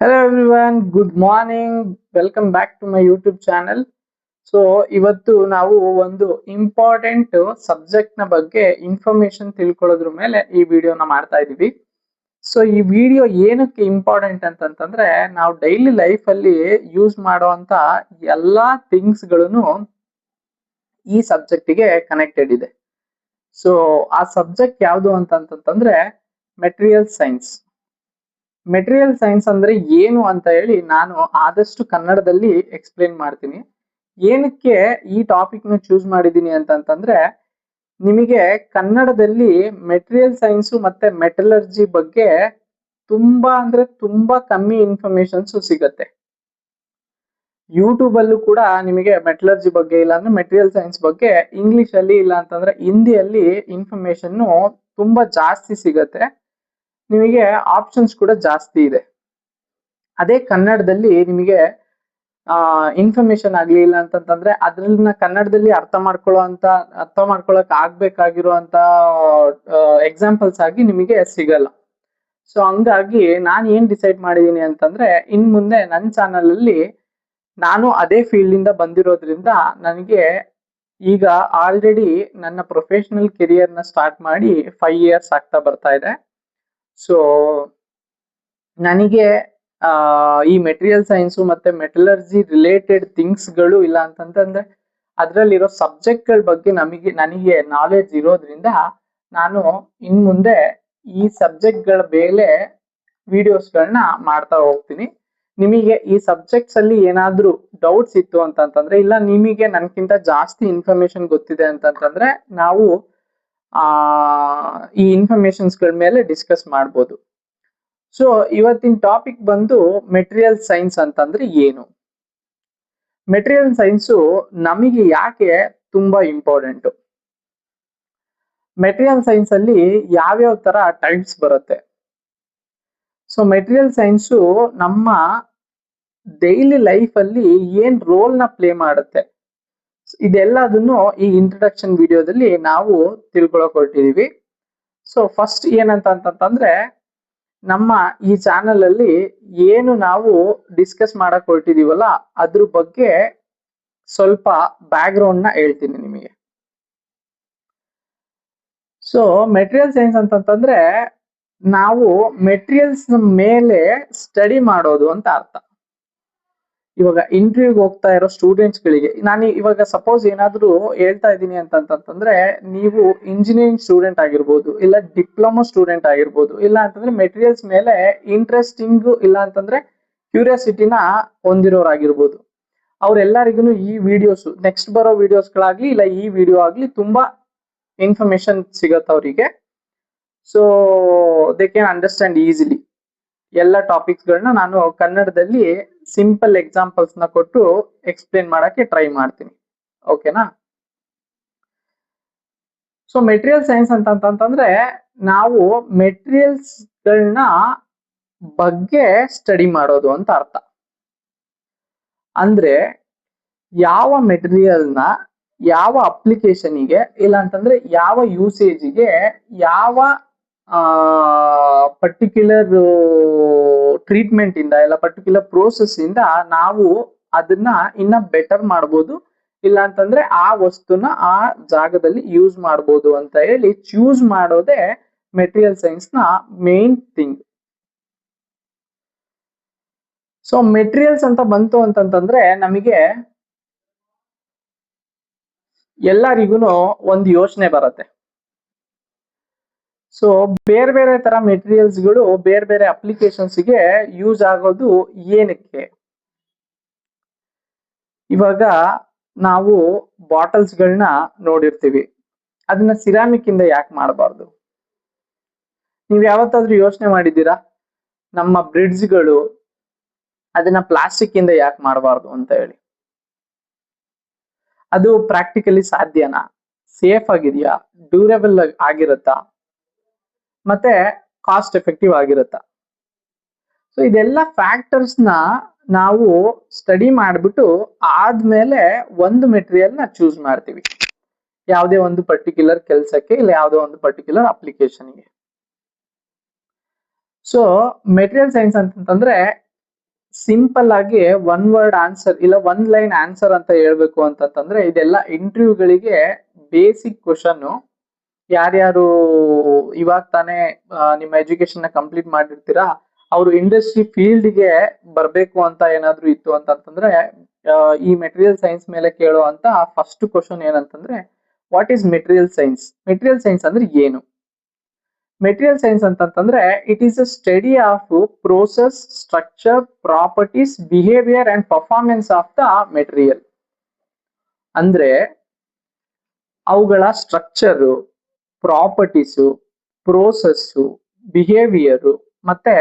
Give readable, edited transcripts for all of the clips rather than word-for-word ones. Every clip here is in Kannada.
Hello everyone, good morning. Welcome back to my YouTube channel. So ಇವತ್ತು ನಾವು ಒಂದು ಇಂಪಾರ್ಟೆಂಟ್ ಸಬ್ಜೆಕ್ಟ್ ನ ಬಗ್ಗೆ ಇನ್ಫಾರ್ಮೇಶನ್ ತಿಳ್ಕೊಳ್ಳೋದ್ರ ಮೇಲೆ ಈ ವಿಡಿಯೋನ ಮಾಡ್ತಾ ಇದೀವಿ. ಸೊ ಈ ವಿಡಿಯೋ ಏನಕ್ಕೆ ಇಂಪಾರ್ಟೆಂಟ್ ಅಂತಂತಂದ್ರೆ ನಾವು ಡೈಲಿ ಲೈಫ್ ಅಲ್ಲಿ ಯೂಸ್ ಮಾಡುವಂತ ಎಲ್ಲಾ ಥಿಂಗ್ಸ್ ಗಳನ್ನು ಈ ಸಬ್ಜೆಕ್ಟ್ ಗೆ ಕನೆಕ್ಟೆಡ್ ಇದೆ. ಸೊ ಆ ಸಬ್ಜೆಕ್ಟ್ ಯಾವುದು ಅಂತಂತಂದ್ರೆ ಮೆಟೀರಿಯಲ್ ಸೈನ್ಸ್. ಮೆಟೀರಿಯಲ್ ಸೈನ್ಸ್ ಅಂದ್ರೆ ಏನು ಅಂತ ಹೇಳಿ ನಾನು ಆದಷ್ಟು ಕನ್ನಡದಲ್ಲಿ ಎಕ್ಸ್ಪ್ಲೇನ್ ಮಾಡ್ತೀನಿ. ಏನಕ್ಕೆ ಈ ಟಾಪಿಕ್ ನ ಚೂಸ್ ಮಾಡಿದೀನಿ ಅಂತಂತಂದ್ರೆ ನಿಮಗೆ ಕನ್ನಡದಲ್ಲಿ ಮೆಟೀರಿಯಲ್ ಸೈನ್ಸ್ ಮತ್ತೆ ಮೆಟಲರ್ಜಿ ಬಗ್ಗೆ ತುಂಬಾ ಅಂದ್ರೆ ತುಂಬಾ ಕಮ್ಮಿ ಇನ್ಫಾರ್ಮೇಶನ್ಸ್ ಸಿಗತ್ತೆ. ಯೂಟ್ಯೂಬ್ ಅಲ್ಲೂ ಕೂಡ ನಿಮಗೆ ಮೆಟಲರ್ಜಿ ಬಗ್ಗೆ ಇಲ್ಲ ಅಂದ್ರೆ ಮೆಟೀರಿಯಲ್ ಸೈನ್ಸ್ ಬಗ್ಗೆ ಇಂಗ್ಲಿಷ್ ಅಲ್ಲಿ ಇಲ್ಲ ಅಂತಂದ್ರೆ ಹಿಂದಿಯಲ್ಲಿ ಇನ್ಫಾರ್ಮೇಶನ್ ತುಂಬಾ ಜಾಸ್ತಿ ಸಿಗತ್ತೆ. ನಿಮಗೆ ಆಪ್ಷನ್ಸ್ ಕೂಡ ಜಾಸ್ತಿ ಇದೆ. ಅದೇ ಕನ್ನಡದಲ್ಲಿ ನಿಮಗೆ ಇನ್ಫಾರ್ಮೇಶನ್ ಆಗ್ಲಿ ಇಲ್ಲ ಅಂತಂತಂದ್ರೆ ಅದ್ರನ್ನ ಕನ್ನಡದಲ್ಲಿ ಅರ್ಥ ಮಾಡ್ಕೊಳಕ್ ಆಗ್ಬೇಕಾಗಿರುವಂತ ಎಕ್ಸಾಂಪಲ್ಸ್ ಆಗಿ ನಿಮಗೆ ಸಿಗಲ್ಲ. ಸೊ ಹಂಗಾಗಿ ನಾನು ಏನ್ ಡಿಸೈಡ್ ಮಾಡಿದೀನಿ ಅಂತಂದ್ರೆ ಇನ್ ಮುಂದೆ ನನ್ನ ಚಾನಲ್ ಅಲ್ಲಿ ನಾನು ಅದೇ ಫೀಲ್ಡ್ ಇಂದ ಬಂದಿರೋದ್ರಿಂದ ನನಗೆ ಈಗ ಆಲ್ರೆಡಿ ನನ್ನ ಪ್ರೊಫೆಷನಲ್ ಕೆರಿಯರ್ ನ ಸ್ಟಾರ್ಟ್ ಮಾಡಿ 5 years ಆಗ್ತಾ ಬರ್ತಾ ಇದೆ. ಸೊ ನನಗೆ ಈ ಮೆಟೀರಿಯಲ್ ಸೈನ್ಸ್ ಮತ್ತೆ ಮೆಟಲರ್ಜಿ ರಿಲೇಟೆಡ್ ಥಿಂಗ್ಸ್ ಗಳು ಇಲ್ಲ ಅಂತಂತಂದ್ರೆ ಅದ್ರಲ್ಲಿರೋ ಸಬ್ಜೆಕ್ಟ್ ಗಳ ಬಗ್ಗೆ ನನಗೆ ನಾಲೆಡ್ಜ್ ಇರೋದ್ರಿಂದ ನಾನು ಇನ್ ಮುಂದೆ ಈ ಸಬ್ಜೆಕ್ಟ್ ಗಳ ಮೇಲೆ ವಿಡಿಯೋಸ್ ಗಳನ್ನ ಮಾಡ್ತಾ ಹೋಗ್ತೀನಿ. ನಿಮಗೆ ಈ ಸಬ್ಜೆಕ್ಟ್ಸ್ ಅಲ್ಲಿ ಏನಾದ್ರೂ ಡೌಟ್ಸ್ ಇತ್ತು ಅಂತಂತಂದ್ರೆ ಇಲ್ಲ ನಿಮಗೆ ನನ್ಕಿಂತ ಜಾಸ್ತಿ ಇನ್ಫಾರ್ಮೇಶನ್ ಗೊತ್ತಿದೆ ಅಂತಂತಂದ್ರೆ ನಾವು ಈ ಇನ್ಫಾರ್ಮೇಶನ್ಸ್ ಗಳ ಮೇಲೆ ಡಿಸ್ಕಸ್ ಮಾಡ್ಬೋದು. ಸೊ ಇವತ್ತಿನ ಟಾಪಿಕ್ ಬಂದು ಮೆಟೀರಿಯಲ್ ಸೈನ್ಸ್ ಅಂತಂದ್ರೆ ಏನು. ಮೆಟೀರಿಯಲ್ ಸೈನ್ಸ್ ನಮಗೆ ಯಾಕೆ ತುಂಬಾ ಇಂಪಾರ್ಟೆಂಟ್, ಮೆಟೀರಿಯಲ್ ಸೈನ್ಸ್ ಅಲ್ಲಿ ಯಾವ್ಯಾವ ತರ ಟೈಪ್ಸ್ ಬರುತ್ತೆ. ಸೊ ಮೆಟೀರಿಯಲ್ ಸೈನ್ಸ್ ನಮ್ಮ ಡೈಲಿ ಲೈಫ್ ಅಲ್ಲಿ ಏನ್ ರೋಲ್ ನ ಪ್ಲೇ ಮಾಡುತ್ತೆ ಇದೆಲ್ಲದನ್ನು ಈ ಇಂಟ್ರಡಕ್ಷನ್ ವಿಡಿಯೋದಲ್ಲಿ ನಾವು ತಿಳ್ಕೊಳಕ್ ಹೊರಟಿದೀವಿ. ಸೊ ಫಸ್ಟ್ ಏನಂತಂದ್ರೆ ನಮ್ಮ ಈ ಚಾನೆಲ್ ಅಲ್ಲಿ ಏನು ನಾವು ಡಿಸ್ಕಸ್ ಮಾಡಕ್ ಹೊರಟಿದೀವಲ್ಲ ಅದ್ರ ಬಗ್ಗೆ ಸ್ವಲ್ಪ ಬ್ಯಾಕ್ ಗ್ರೌಂಡ್ ನ ಹೇಳ್ತೀನಿ ನಿಮಗೆ. ಸೊ ಮೆಟೀರಿಯಲ್ ಸೈನ್ಸ್ ಅಂತಂತಂದ್ರೆ ನಾವು ಮೆಟೀರಿಯಲ್ಸ್ ಮೇಲೆ ಸ್ಟಡಿ ಮಾಡೋದು ಅಂತ ಅರ್ಥ. ಇವಾಗ ಇಂಟರ್ವ್ಯೂಗೆ ಹೋಗ್ತಾ ಇರೋ ಸ್ಟೂಡೆಂಟ್ಸ್ ಗಳಿಗೆ ನಾನು ಇವಾಗ ಸಪೋಸ್ ಏನಾದ್ರು ಹೇಳ್ತಾ ಇದ್ದೀನಿ ಅಂತಂತಂದ್ರೆ ನೀವು ಇಂಜಿನಿಯರಿಂಗ್ ಸ್ಟೂಡೆಂಟ್ ಆಗಿರ್ಬೋದು ಇಲ್ಲ ಡಿಪ್ಲೊಮಾ ಸ್ಟೂಡೆಂಟ್ ಆಗಿರ್ಬೋದು ಇಲ್ಲ ಅಂತಂದ್ರೆ ಮೆಟೀರಿಯಲ್ಸ್ ಮೇಲೆ ಇಂಟ್ರೆಸ್ಟಿಂಗ್ ಇಲ್ಲ ಅಂತಂದ್ರೆ ಕ್ಯೂರಿಯಾಸಿಟಿನ ಹೊಂದಿರೋರಾಗಿರ್ಬೋದು. ಅವ್ರೆಲ್ಲರಿಗೂ ಈ ವಿಡಿಯೋಸ್ ನೆಕ್ಸ್ಟ್ ಬರೋ ವಿಡಿಯೋಸ್ಗಳಾಗ್ಲಿ ಇಲ್ಲ ಈ ವಿಡಿಯೋ ಆಗ್ಲಿ ತುಂಬಾ ಇನ್ಫಾರ್ಮೇಶನ್ ಸಿಗತ್ತೆ ಅವರಿಗೆ. So they can understand easily. ಎಲ್ಲ ಟಾಪಿಕ್ಸ್ ಗಳನ್ನ ನಾನು ಕನ್ನಡದಲ್ಲಿ ಸಿಂಪಲ್ ಎಕ್ಸಾಂಪಲ್ಸ್ ನ ಕೊಟ್ಟು ಎಕ್ಸ್ಪ್ಲೇನ್ ಮಾಡಕ್ಕೆ ಟ್ರೈ ಮಾಡ್ತೀನಿ. ಓಕೆನಾ. ಸೊ ಮೆಟೀರಿಯಲ್ ಸೈನ್ಸ್ ಅಂತಂದ್ರೆ ನಾವು ಮೆಟೀರಿಯಲ್ಸ್ ಗಳನ್ನ ಬಗ್ಗೆ ಸ್ಟಡಿ ಮಾಡೋದು ಅಂತ ಅರ್ಥ. ಅಂದ್ರೆ ಯಾವ ಮೆಟೀರಿಯಲ್ ನ ಯಾವ ಅಪ್ಲಿಕೇಶನ್ಗೆ ಇಲ್ಲ ಅಂತಂದ್ರೆ ಯಾವ ಯೂಸೇಜ್ಗೆ ಯಾವ ಪರ್ಟಿಕ್ಯುಲರ್ ಟ್ರೀಟ್ಮೆಂಟ್ ಇಂದ ಇಲ್ಲ ಪರ್ಟಿಕ್ಯುಲರ್ ಪ್ರೋಸೆಸ್ ಇಂದ ನಾವು ಅದನ್ನ ಇನ್ನ ಬೆಟರ್ ಮಾಡ್ಬೋದು ಇಲ್ಲ ಅಂತಂದ್ರೆ ಆ ವಸ್ತುನ ಆ ಜಾಗದಲ್ಲಿ ಯೂಸ್ ಮಾಡ್ಬೋದು ಅಂತ ಹೇಳಿ ಚೂಸ್ ಮಾಡೋದೇ ಮೆಟೀರಿಯಲ್ ಸೈನ್ಸ್ ನ ಮೇನ್ ಥಿಂಗ್. ಸೊ ಮೆಟೀರಿಯಲ್ಸ್ ಅಂತ ಬಂತು ಅಂತಂತಂದ್ರೆ ನಮಗೆ ಎಲ್ಲರಿಗೂ ಒಂದು ಯೋಚನೆ ಬರುತ್ತೆ. ಸೊ ಬೇರೆ ಬೇರೆ ತರ ಮೆಟೀರಿಯಲ್ಸ್ ಗಳು ಬೇರೆ ಬೇರೆ ಅಪ್ಲಿಕೇಶನ್ಸ್ ಗೆ ಯೂಸ್ ಆಗೋದು ಏನಕ್ಕೆ. ಇವಾಗ ನಾವು ಬಾಟಲ್ಸ್ ಗಳನ್ನ ನೋಡಿರ್ತೀವಿ, ಅದನ್ನ ಸಿರಾಮಿಕ್ ಇಂದ ಯಾಕೆ ಮಾಡಬಾರ್ದು. ನೀವ್ ಯಾವತ್ತಾದ್ರೂ ಯೋಚನೆ ಮಾಡಿದ್ದೀರಾ ನಮ್ಮ ಬ್ರಿಡ್ಜ್ ಗಳು ಅದನ್ನ ಪ್ಲಾಸ್ಟಿಕ್ ಇಂದ ಯಾಕೆ ಮಾಡಬಾರ್ದು ಅಂತ ಹೇಳಿ. ಅದು ಪ್ರಾಕ್ಟಿಕಲಿ ಸಾಧ್ಯನಾ, ಸೇಫ್ ಆಗಿದೆಯಾ, ಡ್ಯೂರೇಬಲ್ ಆಗಿರುತ್ತಾ ಮತ್ತೆ ಕಾಸ್ಟ್ ಎಫೆಕ್ಟಿವ್ ಆಗಿರುತ್ತಾ. ಸೊ ಇದೆಲ್ಲ ಫ್ಯಾಕ್ಟರ್ಸ್ ನ ನಾವು ಸ್ಟಡಿ ಮಾಡ್ಬಿಟ್ಟು ಆದ್ಮೇಲೆ ಒಂದು ಮೆಟೀರಿಯಲ್ ನ ಚೂಸ್ ಮಾಡ್ತೀವಿ ಯಾವುದೇ ಒಂದು ಪರ್ಟಿಕ್ಯುಲರ್ ಕೆಲಸಕ್ಕೆ ಇಲ್ಲ ಯಾವುದೇ ಒಂದು ಪರ್ಟಿಕ್ಯುಲರ್ ಅಪ್ಲಿಕೇಶನ್ಗೆ. ಸೊ ಮೆಟೀರಿಯಲ್ ಸೈನ್ಸ್ ಅಂತಂದ್ರೆ ಸಿಂಪಲ್ ಆಗಿ ಒನ್ ವರ್ಡ್ ಆನ್ಸರ್ ಇಲ್ಲ ಒನ್ ಲೈನ್ ಆನ್ಸರ್ ಅಂತ ಹೇಳ್ಬೇಕು ಅಂತಂದ್ರೆ ಇದೆಲ್ಲ ಇಂಟರ್ವ್ಯೂಗಳಿಗೆ ಬೇಸಿಕ್ ಕ್ವಶನ್. ಯಾರ್ಯಾರು ಇವಾಗ ತಾನೇ ನಿಮ್ಮ ಎಜುಕೇಶನ್ ನ ಕಂಪ್ಲೀಟ್ ಮಾಡಿರ್ತೀರಾ ಅವರು ಇಂಡಸ್ಟ್ರಿ ಫೀಲ್ಡ್ ಗೆ ಬರ್ಬೇಕು ಅಂತ ಏನಾದ್ರು ಇತ್ತು ಅಂತಂದ್ರೆ ಈ ಮೆಟೀರಿಯಲ್ ಸೈನ್ಸ್ ಮೇಲೆ ಕೇಳುವಂತ ಫಸ್ಟ್ ಕ್ವಶನ್ ಏನಂತಂದ್ರೆ what is material science? Material science ಅಂದ್ರೆ ಏನು? ಮೆಟೀರಿಯಲ್ ಸೈನ್ಸ್ ಅಂತಂದ್ರೆ it is a study of process, structure, properties, behaviour and performance of the material. ಅಂದ್ರೆ ಅವುಗಳ ಸ್ಟ್ರಕ್ಚರು, ಪ್ರಾಪರ್ಟೀಸು, ಪ್ರೋಸೆಸ್ಸು, ಬಿಹೇವಿಯರು ಮತ್ತೆ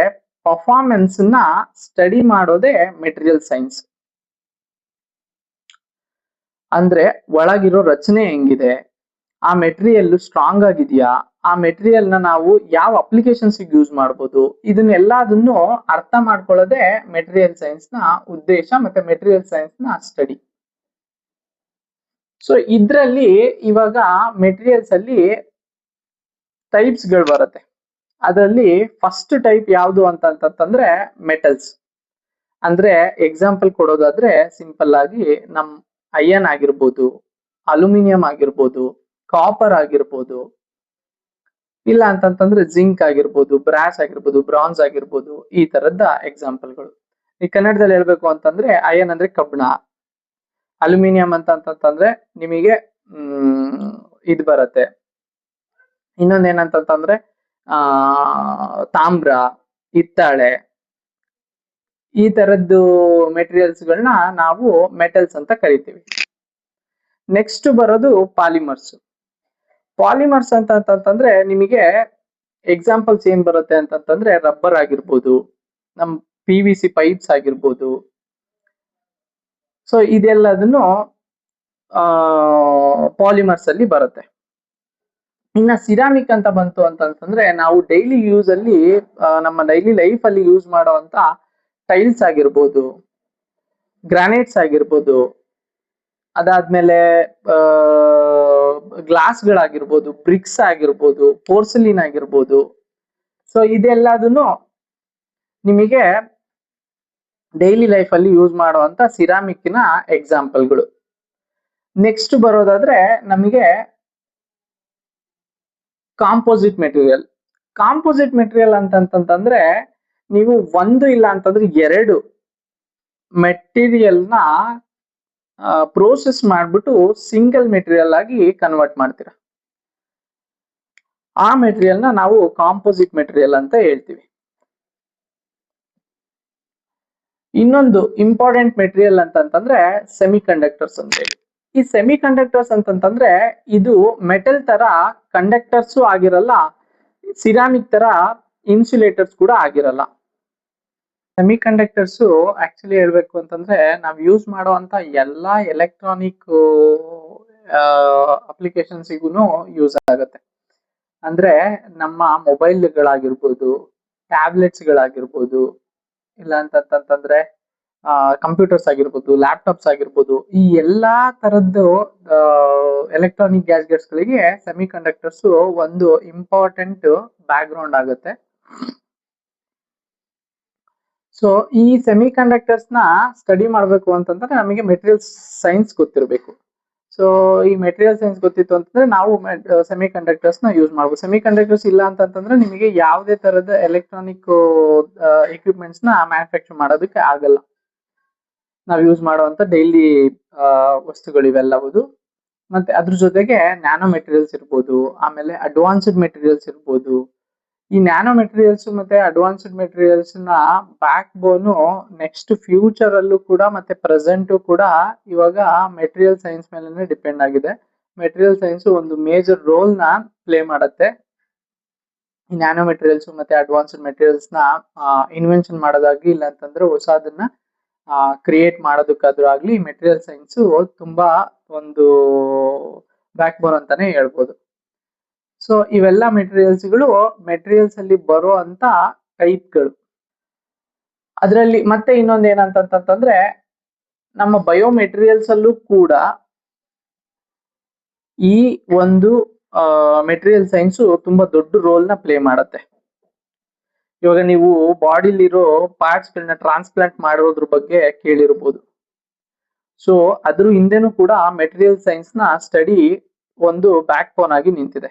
ಪರ್ಫಾರ್ಮೆನ್ಸ್ ನ ಸ್ಟಡಿ ಮಾಡೋದೇ ಮೆಟೀರಿಯಲ್ ಸೈನ್ಸ್. ಅಂದ್ರೆ ಒಳಗಿರೋ ರಚನೆ ಹೆಂಗಿದೆ, ಆ ಮೆಟೀರಿಯಲ್ ಸ್ಟ್ರಾಂಗ್ ಆಗಿದೆಯಾ, ಆ ಮೆಟೀರಿಯಲ್ ನ ನಾವು ಯಾವ ಅಪ್ಲಿಕೇಶನ್ಸ್ ಯೂಸ್ ಮಾಡಬಹುದು, ಇದನ್ನೆಲ್ಲದನ್ನು ಅರ್ಥ ಮಾಡ್ಕೊಳ್ಳೋದೇ ಮೆಟೀರಿಯಲ್ ಸೈನ್ಸ್ ನ ಉದ್ದೇಶ ಮತ್ತೆ ಮೆಟೀರಿಯಲ್ ಸೈನ್ಸ್ ನ ಸ್ಟಡಿ. ಸೊ ಇದ್ರಲ್ಲಿ ಇವಾಗ ಮೆಟೀರಿಯಲ್ಸ್ ಅಲ್ಲಿ ಟೈಪ್ಸ್ ಗಳು ಬರುತ್ತೆ. ಅದರಲ್ಲಿ ಫಸ್ಟ್ ಟೈಪ್ ಯಾವುದು ಅಂತಂದ್ರೆ ಮೆಟಲ್ಸ್. ಅಂದ್ರೆ ಎಕ್ಸಾಂಪಲ್ ಕೊಡೋದಾದ್ರೆ ಸಿಂಪಲ್ ಆಗಿ ನಮ್ ಐರನ್ ಆಗಿರ್ಬೋದು, ಅಲ್ಯೂಮಿನಿಯಂ ಆಗಿರ್ಬೋದು, ಕಾಪರ್ ಆಗಿರ್ಬೋದು, ಇಲ್ಲ ಅಂತಂತಂದ್ರೆ ಜಿಂಕ್ ಆಗಿರ್ಬೋದು, ಬ್ರಾಸ್ ಆಗಿರ್ಬೋದು, ಬ್ರಾನ್ಸ್ ಆಗಿರ್ಬೋದು, ಈ ತರದ ಎಕ್ಸಾಂಪಲ್ಗಳು. ಈ ಕನ್ನಡದಲ್ಲಿ ಹೇಳ್ಬೇಕು ಅಂತಂದ್ರೆ ಐರನ್ ಅಂದ್ರೆ ಕಬ್ಬಿಣ, ಅಲ್ಯೂಮಿನಿಯಂ ಅಂತಂದ್ರೆ ನಿಮಗೆ ಇದು ಬರುತ್ತೆ. ಇನ್ನೊಂದೇನಂತಂದ್ರೆ ತಾಮ್ರ, ಹಿತ್ತಾಳೆ, ಈ ತರದ್ದು ಮೆಟೀರಿಯಲ್ಸ್ ಗಳನ್ನ ನಾವು ಮೆಟಲ್ಸ್ ಅಂತ ಕರಿತೀವಿ. ನೆಕ್ಸ್ಟ್ ಬರೋದು ಪಾಲಿಮರ್ಸ್. ಪಾಲಿಮರ್ಸ್ ಅಂತಂದ್ರೆ ನಿಮಗೆ ಎಕ್ಸಾಂಪಲ್ಸ್ ಏನ್ ಬರುತ್ತೆ ಅಂತಂದ್ರೆ ರಬ್ಬರ್ ಆಗಿರ್ಬೋದು, ನಮ್ PVC ಪೈಪ್ಸ್ ಆಗಿರ್ಬೋದು. ಸೊ ಇದೆಲ್ಲದನ್ನು ಪಾಲಿಮರ್ಸ್ ಅಲ್ಲಿ ಬರುತ್ತೆ. ಇನ್ನ ಸಿರಾಮಿಕ್ ಅಂತ ಬಂತು ಅಂತಂದ್ರೆ ನಾವು ಡೈಲಿ ಯೂಸ್ ಅಲ್ಲಿ ನಮ್ಮ ಡೈಲಿ ಲೈಫ್ ಅಲ್ಲಿ ಯೂಸ್ ಮಾಡುವಂತ ಟೈಲ್ಸ್ ಆಗಿರ್ಬೋದು, ಗ್ರಾನೈಟ್ಸ್ ಆಗಿರ್ಬೋದು, ಅದಾದ್ಮೇಲೆ ಗ್ಲಾಸ್ ಗಳಾಗಿರ್ಬೋದು, ಬ್ರಿಕ್ಸ್ ಆಗಿರ್ಬೋದು, ಪೋರ್ಸಲಿನ್ ಆಗಿರ್ಬೋದು. ಸೊ ಇದೆಲ್ಲದನ್ನು ನಿಮಗೆ ಡೈಲಿ ಲೈಫ್ ಅಲ್ಲಿ ಯೂಸ್ ಮಾಡುವಂತ ಸಿರಾಮಿಕ್ನ ಎಕ್ಸಾಂಪಲ್ಗಳು. ನೆಕ್ಸ್ಟ್ ಬರೋದಾದ್ರೆ ನಮಗೆ ಕಾಂಪೋಸಿಟ್ ಮೆಟೀರಿಯಲ್. ಕಾಂಪೋಸಿಟ್ ಮೆಟೀರಿಯಲ್ ಅಂತಂತಂದ್ರೆ ನೀವು ಒಂದು ಇಲ್ಲ ಅಂತಂದ್ರೆ ಎರಡು ಮೆಟೀರಿಯಲ್ ನ ಪ್ರೋಸೆಸ್ ಮಾಡ್ಬಿಟ್ಟು ಸಿಂಗಲ್ ಮೆಟೀರಿಯಲ್ ಆಗಿ ಕನ್ವರ್ಟ್ ಮಾಡ್ತೀರಾ. ಆ ಮೆಟೀರಿಯಲ್ ನ ನಾವು ಕಾಂಪೋಸಿಟ್ ಮೆಟೀರಿಯಲ್ ಅಂತ ಹೇಳ್ತೀವಿ. ಇನ್ನೊಂದು ಇಂಪಾರ್ಟೆಂಟ್ ಮೆಟೀರಿಯಲ್ ಅಂತಂದ್ರೆ ಸೆಮಿ ಕಂಡಕ್ಟರ್ಸ್ ಅಂತ ಹೇಳಿ. ಈ ಸೆಮಿ ಕಂಡಕ್ಟರ್ಸ್ ಅಂತಂದ್ರೆ ಇದು ಮೆಟಲ್ ತರ ಕಂಡಕ್ಟರ್ಸ್ ಆಗಿರಲ್ಲ, ಸಿರಾಮಿಕ್ ತರ ಇನ್ಸುಲೇಟರ್ಸ್ ಕೂಡ ಆಗಿರಲ್ಲ. ಸೆಮಿ ಕಂಡಕ್ಟರ್ಸ್ ಆಕ್ಚುಲಿ ಹೇಳ್ಬೇಕು ಅಂತಂದ್ರೆ ನಾವು ಯೂಸ್ ಮಾಡುವಂತ ಎಲ್ಲಾ ಎಲೆಕ್ಟ್ರಾನಿಕ್ ಅಪ್ಲಿಕೇಶನ್ಸ್ಗೂ ಯೂಸ್ ಆಗುತ್ತೆ. ಅಂದ್ರೆ ನಮ್ಮ ಮೊಬೈಲ್ಗಳಾಗಿರ್ಬೋದು, ಟ್ಯಾಬ್ಲೆಟ್ಸ್ ಗಳಾಗಿರ್ಬೋದು, ಇಲ್ಲ ಅಂತಂತಂದ್ರೆ ಕಂಪ್ಯೂಟರ್ಸ್ ಆಗಿರ್ಬೋದು, ಲ್ಯಾಪ್ಟಾಪ್ಸ್ ಆಗಿರ್ಬೋದು, ಈ ಎಲ್ಲಾ ತರದ್ದು ಎಲೆಕ್ಟ್ರಾನಿಕ್ ಗ್ಯಾಜೆಟ್ಸ್ ಗಳಿಗೆ ಸೆಮಿ ಕಂಡಕ್ಟರ್ಸ್ ಒಂದು ಇಂಪಾರ್ಟೆಂಟ್ ಬ್ಯಾಕ್ ಗ್ರೌಂಡ್ ಆಗುತ್ತೆ. ಸೊ ಈ ಸೆಮಿ ಕಂಡಕ್ಟರ್ಸ್ ನ ಸ್ಟಡಿ ಮಾಡ್ಬೇಕು ಅಂತಂದ್ರೆ ನಮಗೆ ಮೆಟೀರಿಯಲ್ ಸೈನ್ಸ್ ಗೊತ್ತಿರಬೇಕು. ಸೊ ಈ ಮೆಟೀರಿಯಲ್ ಸೈನ್ಸ್ ಗೊತ್ತಿತ್ತು ಅಂತಂದ್ರೆ ನಾವು ಸೆಮಿ ಕಂಡಕ್ಟರ್ಸ್ ನ ಯೂಸ್ ಮಾಡ್ಬೋದು. ಸೆಮಿ ಕಂಡಕ್ಟರ್ಸ್ ಇಲ್ಲ ಅಂತಂದ್ರೆ ನಿಮಗೆ ಯಾವುದೇ ತರದ ಎಲೆಕ್ಟ್ರಾನಿಕ್ ಎಕ್ವಿಪ್ಮೆಂಟ್ಸ್ ನ ಮ್ಯಾನುಫ್ಯಾಕ್ಚರ್ ಮಾಡೋದಕ್ಕೆ ಆಗಲ್ಲ. ನಾವು ಯೂಸ್ ಮಾಡುವಂತ ಡೈಲಿ ವಸ್ತುಗಳು ಇವೆಲ್ಲವುದು. ಮತ್ತೆ ಅದ್ರ ಜೊತೆಗೆ ನ್ಯಾನೋ ಮೆಟೀರಿಯಲ್ಸ್ ಇರ್ಬೋದು, ಆಮೇಲೆ ಅಡ್ವಾನ್ಸ್ಡ್ ಮೆಟೀರಿಯಲ್ಸ್ ಇರ್ಬೋದು. ಈ ನ್ಯಾನೋ ಮೆಟೀರಿಯಲ್ಸ್ ಮತ್ತೆ ಅಡ್ವಾನ್ಸ್ಡ್ ಮೆಟೀರಿಯಲ್ಸ್ ನ ಬ್ಯಾಕ್ ಬೋನು ನೆಕ್ಸ್ಟ್ ಫ್ಯೂಚರ್ ಅಲ್ಲೂ ಕೂಡ ಮತ್ತೆ ಪ್ರೆಸೆಂಟ್ ಕೂಡ ಇವಾಗ ಮೆಟೀರಿಯಲ್ ಸೈನ್ಸ್ ಮೇಲೆ ಡಿಪೆಂಡ್ ಆಗಿದೆ. ಮೆಟೀರಿಯಲ್ ಸೈನ್ಸ್ ಒಂದು ಮೇಜರ್ ರೋಲ್ ನ ಪ್ಲೇ ಮಾಡುತ್ತೆ. ಈ ನ್ಯಾನೋ ಮೆಟೀರಿಯಲ್ಸ್ ಮತ್ತೆ ಅಡ್ವಾನ್ಸ್ಡ್ ಮೆಟೀರಿಯಲ್ಸ್ ನ ಇನ್ವೆನ್ಷನ್ ಮಾಡೋದಾಗ್ಲಿ, ಇಲ್ಲ ಅಂತಂದ್ರೆ ಹೊಸದನ್ನ ಕ್ರಿಯೇಟ್ ಮಾಡೋದಕ್ಕಾದ್ರೂ ಆಗ್ಲಿ ಮೆಟೀರಿಯಲ್ ಸೈನ್ಸ್ ತುಂಬಾ ಒಂದು ಬ್ಯಾಕ್ ಬೋನ್ ಅಂತಾನೆ ಹೇಳ್ಬೋದು. ಸೊ ಇವೆಲ್ಲ ಮೆಟೀರಿಯಲ್ಸ್ಗಳು ಮೆಟೀರಿಯಲ್ಸ್ ಅಲ್ಲಿ ಬರೋ ಅಂತ ಟೈಪ್ಗಳು. ಅದರಲ್ಲಿ ಮತ್ತೆ ಇನ್ನೊಂದು ಏನಂತಂದ್ರೆ ನಮ್ಮ ಬಯೋ ಮೆಟೀರಿಯಲ್ಸ್ ಅಲ್ಲೂ ಕೂಡ ಈ ಒಂದು ಮೆಟೀರಿಯಲ್ ಸೈನ್ಸ್ ತುಂಬಾ ದೊಡ್ಡ ರೋಲ್ ನ ಪ್ಲೇ ಮಾಡುತ್ತೆ. ಇವಾಗ ನೀವು ಬಾಡಿಲಿರೋ ಪಾರ್ಟ್ಸ್ ಗಳನ್ನ ಟ್ರಾನ್ಸ್ಪ್ಲಾಂಟ್ ಮಾಡೋದ್ರ ಬಗ್ಗೆ ಕೇಳಿರ್ಬೋದು. ಸೊ ಅದ್ರ ಹಿಂದೆನೂ ಕೂಡ ಮೆಟೀರಿಯಲ್ ಸೈನ್ಸ್ ನ ಸ್ಟಡಿ ಒಂದು ಬ್ಯಾಕ್ ಬೋನ್ ಆಗಿ ನಿಂತಿದೆ.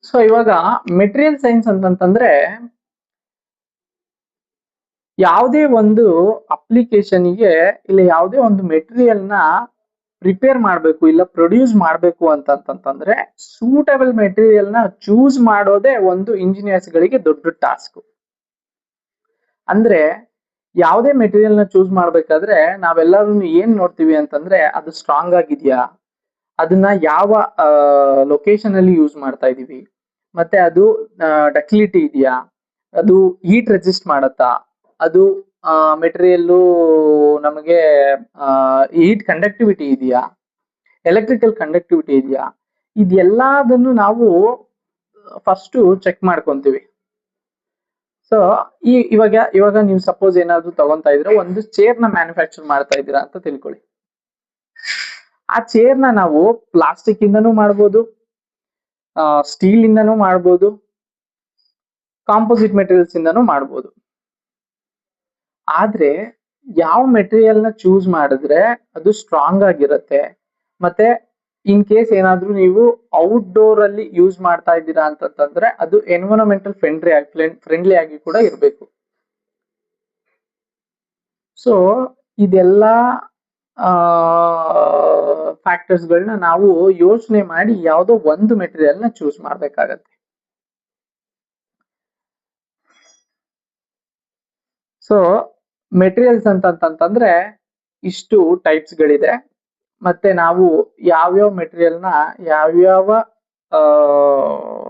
ಸೊ ಇವಾಗ ಮೆಟೀರಿಯಲ್ ಸೈನ್ಸ್ ಅಂತಂತಂದ್ರೆ ಯಾವುದೇ ಒಂದು ಅಪ್ಲಿಕೇಶನ್ಗೆ ಇಲ್ಲ ಯಾವುದೇ ಒಂದು ಮೆಟೀರಿಯಲ್ ನ ಪ್ರಿಪೇರ್ ಮಾಡಬೇಕು ಇಲ್ಲ ಪ್ರೊಡ್ಯೂಸ್ ಮಾಡಬೇಕು ಅಂತಂತಂದ್ರೆ ಸೂಟಬಲ್ ಮೆಟೀರಿಯಲ್ ನ ಚೂಸ್ ಮಾಡೋದೇ ಒಂದು ಇಂಜಿನಿಯರ್ಸ್ ಗಳಿಗೆ ದೊಡ್ಡ ಟಾಸ್ಕ್. ಅಂದ್ರೆ ಯಾವುದೇ ಮೆಟೀರಿಯಲ್ ನ ಚೂಸ್ ಮಾಡ್ಬೇಕಾದ್ರೆ ನಾವೆಲ್ಲರೂ ಏನ್ ನೋಡ್ತೀವಿ ಅಂತಂದ್ರೆ ಅದು ಸ್ಟ್ರಾಂಗ್ ಆಗಿದ್ಯಾ, ಅದನ್ನ ಯಾವ ಲೊಕೇಶನ್ ಅಲ್ಲಿ ಯೂಸ್ ಮಾಡ್ತಾ ಇದೀವಿ, ಮತ್ತೆ ಅದು ಡಕ್ಟಿಲಿಟಿ ಇದೆಯಾ, ಅದು ಹೀಟ್ ರೆಸಿಸ್ಟ್ ಮಾಡತ್ತಾ, ಅದು ಮೆಟೀರಿಯಲ್ ನಮಗೆ ಹೀಟ್ ಕಂಡಕ್ಟಿವಿಟಿ ಇದೆಯಾ, ಎಲೆಕ್ಟ್ರಿಕಲ್ ಕಂಡಕ್ಟಿವಿಟಿ ಇದೆಯಾ, ಇದೆಲ್ಲದನ್ನು ನಾವು ಫಸ್ಟ್ ಚೆಕ್ ಮಾಡ್ಕೊಂತೀವಿ. ಸೊ ಇವಾಗ ನೀವು ಸಪೋಸ್ ಏನಾದ್ರು ತಗೊಂತಾ ಇದ್ರೆ ಒಂದು ಚೇರ್ ನ ಮ್ಯಾನುಫ್ಯಾಕ್ಚರ್ ಮಾಡ್ತಾ ಇದ್ದೀರಾ ಅಂತ ತಿಳ್ಕೊಳ್ಳಿ. ಆ ಚೇರ್ ನ ನಾವು ಪ್ಲಾಸ್ಟಿಕ್ ಇಂದನೂ ಮಾಡ್ಬೋದು, ಸ್ಟೀಲ್ ಇಂದನೂ ಮಾಡ್ಬೋದು, ಕಾಂಪೋಸಿಟ್ ಮೆಟೀರಿಯಲ್ಸ್ ಇಂದನೂ ಮಾಡ್ಬೋದು. ಆದ್ರೆ ಯಾವ ಮೆಟೀರಿಯಲ್ ನ ಚೂಸ್ ಮಾಡಿದ್ರೆ ಅದು ಸ್ಟ್ರಾಂಗ್ ಆಗಿರುತ್ತೆ, ಮತ್ತೆ ಇನ್ ಕೇಸ್ ಏನಾದ್ರೂ ನೀವು ಔಟ್ಡೋರ್ ಅಲ್ಲಿ ಯೂಸ್ ಮಾಡ್ತಾ ಇದ್ದೀರಾ ಅಂತಂದ್ರೆ ಅದು ಎನ್ವಿರಾನ್ಮೆಂಟಲ್ ಫ್ರೆಂಡ್ಲಿ ಆಗಿ ಕೂಡ ಇರಬೇಕು. ಸೊ ಇದೆಲ್ಲ ಫ್ಯಾಕ್ಟರ್ಸ್ ಗಳನ್ನ ನಾವು ಯೋಚನೆ ಮಾಡಿ ಯಾವುದೋ ಒಂದು ಮೆಟೀರಿಯಲ್ ನ ಚೂಸ್ ಮಾಡ್ಬೇಕಾಗತ್ತೆ. ಸೊ ಮೆಟೀರಿಯಲ್ಸ್ ಅಂತಂತಂದ್ರೆ ಇಷ್ಟು ಟೈಪ್ಸ್ ಗಳಿದೆ, ಮತ್ತೆ ನಾವು ಯಾವ್ಯಾವ ಮೆಟೀರಿಯಲ್ ನ ಯಾವ್ಯಾವ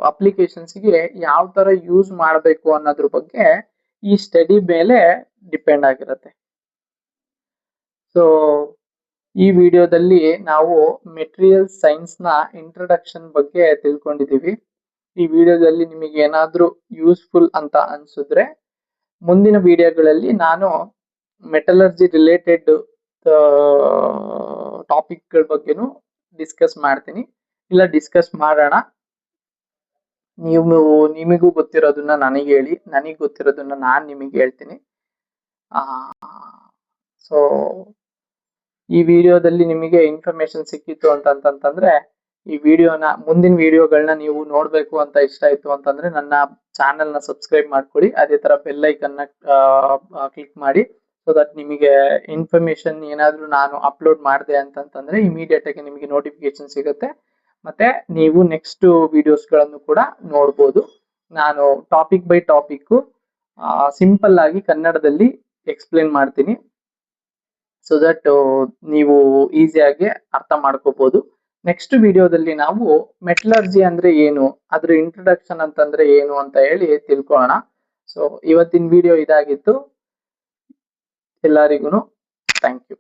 ಅಪ್ಲಿಕೇಶನ್ಸ್ಗೆ ಯಾವ ತರ ಯೂಸ್ ಮಾಡಬೇಕು ಅನ್ನೋದ್ರ ಬಗ್ಗೆ ಈ ಸ್ಟಡಿ ಮೇಲೆ ಡಿಪೆಂಡ್ ಆಗಿರುತ್ತೆ. ಸೊ ಈ ವಿಡಿಯೋದಲ್ಲಿ ನಾವು ಮೆಟೀರಿಯಲ್ ಸೈನ್ಸ್ ನ ಇಂಟ್ರೊಡಕ್ಷನ್ ಬಗ್ಗೆ ತಿಳ್ಕೊಂಡಿದೀವಿ. ಈ ವಿಡಿಯೋದಲ್ಲಿ ನಿಮಗೆ ಏನಾದ್ರೂ ಯೂಸ್ಫುಲ್ ಅಂತ ಅನ್ಸಿದ್ರೆ ಮುಂದಿನ ವಿಡಿಯೋಗಳಲ್ಲಿ ನಾನು ಮೆಟಲರ್ಜಿ ರಿಲೇಟೆಡ್ ಟಾಪಿಕ್ ಗಳ ಬಗ್ಗೆನೂ ಡಿಸ್ಕಸ್ ಮಾಡ್ತೀನಿ, ಇಲ್ಲ ಡಿಸ್ಕಸ್ ಮಾಡೋಣ. ನಿಮಗೂ ಗೊತ್ತಿರೋದನ್ನ ನನಗೆ ಹೇಳಿ, ನನಗೆ ಗೊತ್ತಿರೋದನ್ನ ನಾನು ನಿಮಗೆ ಹೇಳ್ತೀನಿ. ಸೊ ಈ ವಿಡಿಯೋದಲ್ಲಿ ನಿಮಗೆ ಇನ್ಫಾರ್ಮೇಶನ್ ಸಿಕ್ಕಿತ್ತು ಅಂತಂತಂದ್ರೆ ಈ ವಿಡಿಯೋನ ಮುಂದಿನ ವಿಡಿಯೋಗಳನ್ನ ನೀವು ನೋಡ್ಬೇಕು ಅಂತ ಇಷ್ಟ ಆಯ್ತು ಅಂತಂದ್ರೆ ನನ್ನ ಚಾನೆಲ್ ನ ಸಬ್ಸ್ಕ್ರೈಬ್ ಮಾಡ್ಕೊಳ್ಳಿ. ಅದೇ ತರ ಬೆಲ್ ಐಕನ್ ನ ಕ್ಲಿಕ್ ಮಾಡಿ, ಸೊ ದಟ್ ನಿಮಗೆ ಇನ್ಫಾರ್ಮೇಶನ್ ಏನಾದ್ರೂ ನಾನು ಅಪ್ಲೋಡ್ ಮಾಡಿದೆ ಅಂತಂತಂದ್ರೆ ಇಮಿಡಿಯೇಟ್ ಆಗಿ ನಿಮಗೆ ನೋಟಿಫಿಕೇಶನ್ ಸಿಗುತ್ತೆ. ಮತ್ತೆ ನೀವು ನೆಕ್ಸ್ಟ್ ವಿಡಿಯೋಸ್ ಗಳನ್ನು ಕೂಡ ನೋಡ್ಬೋದು. ನಾನು ಟಾಪಿಕ್ ಬೈ ಟಾಪಿಕ್ ಸಿಂಪಲ್ ಆಗಿ ಕನ್ನಡದಲ್ಲಿ ಎಕ್ಸ್ಪ್ಲೇನ್ ಮಾಡ್ತೀನಿ, ಸೊ ದಟ್ ನೀವು ಈಸಿಯಾಗಿ ಅರ್ಥ ಮಾಡ್ಕೋಬಹುದು. ನೆಕ್ಸ್ಟ್ ವಿಡಿಯೋದಲ್ಲಿ ನಾವು ಮೆಟಲರ್ಜಿ ಅಂದ್ರೆ ಏನು, ಅದ್ರ ಇಂಟ್ರೊಡಕ್ಷನ್ ಅಂತಂದ್ರೆ ಏನು ಅಂತ ಹೇಳಿ ತಿಳ್ಕೊಳ್ಳೋಣ. ಸೊ ಇವತ್ತಿನ ವಿಡಿಯೋ ಇದಾಗಿತ್ತು. ಎಲ್ಲರಿಗೂ ಥ್ಯಾಂಕ್ ಯು.